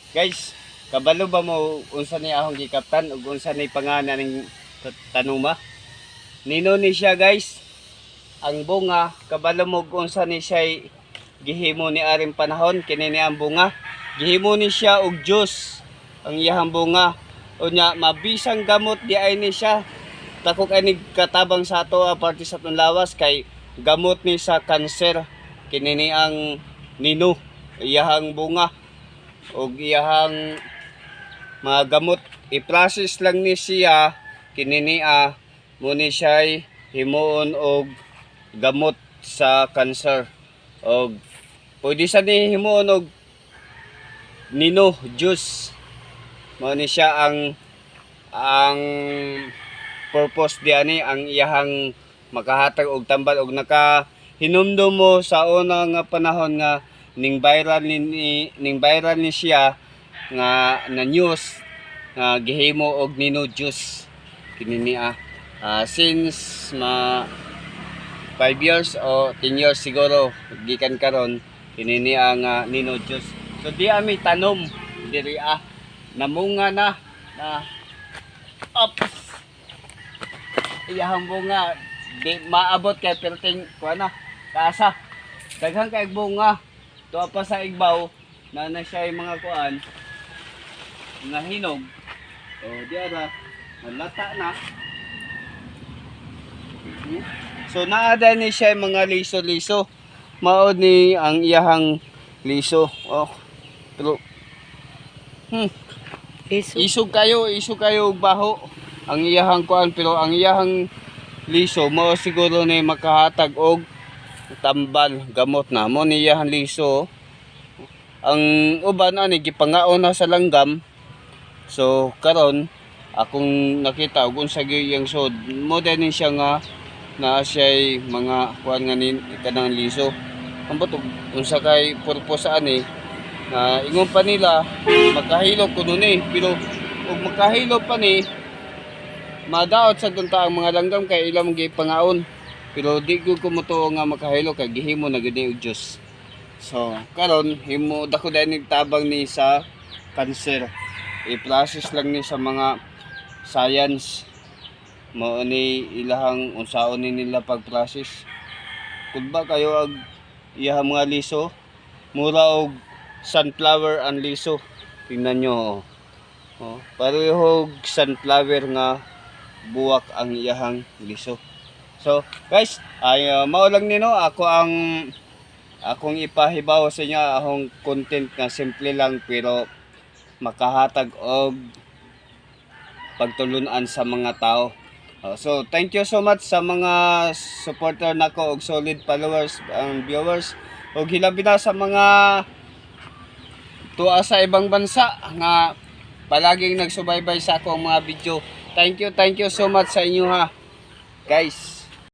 Guys, kabalo ba mo unsa ni ahong gikaptan ug unsa ni pangalan ning tanuma? Nino ni siya guys. Ang bunga kabalo mo unsa ni siya gihimo ni aring panahon kini ni ang bunga. Gihimo ni siya og juice ang iyahang bunga. Unya mabisang gamot di ay ni siya. Takok ay katabang sa ato parte sa atong lawas kay gamot ni sa kanser kini ni ang nino iyahang bunga og iyahang mga gamot i-process lang ni siya kini ni mo ni siya himuon og gamot sa cancer og pwede sa ni himuon og nino juice mo ni siya ang purpose diani ang iyahang makahatag og tambal og nakahinumdum mo sa una nga panahon nga ning viral ni siya nga na news nga gihimo og nino juice kini niya since 5 years o 10 years siguro gikan karon kini niya nga nino juice. So di ami tanom diri namunga na ops iyahang bunga di maabot kay perting kuana kaasa daghang kay bunga tuwa pa sa igbaw na siya yung mga kuan nga hinog o diara malata na so naada ni siya yung mga liso-liso mao ni ang iyahang liso pero isog kayo og baho ang iyahang kuan pero ang iyahang liso mo siguro ni makahatag og tambal gamot na mo ni iyahang liso ang uban ani gipangaon na sa langgam so karon akong nakita og unsa gyud sod mo din siya nga naa siya mga kuan nga ni kanang liso ambot unsa kay purpose ani na ingon pa nila makahilok kuno ni pero ug makahilok pa ni madaot sa tunta ang mga langgam kay ilang gipangaon pero di ko kumutuo nga makahilo kay gihimo na gani og juice. So karon himo dako dai tabang ni sa cancer i-process lang ni sa mga science mao ni ilahang unsaon ni nila pag-process kun ba kayo ag iyahang mga liso mura og sunflower ang liso tingnan nyo parehog sunflower nga buwak ang iyahang liso. So guys ay mao lang nino akong ipahibaw sa inyo akong content nga simple lang pero makahatag og pagtulunan sa mga tao. So thank you so much sa mga supporter nako og solid followers and viewers og hilabi na sa mga tuwa sa ibang bansa nga palaging nagsubaybay sa akong mga video. Thank you so much sa inyo ha guys.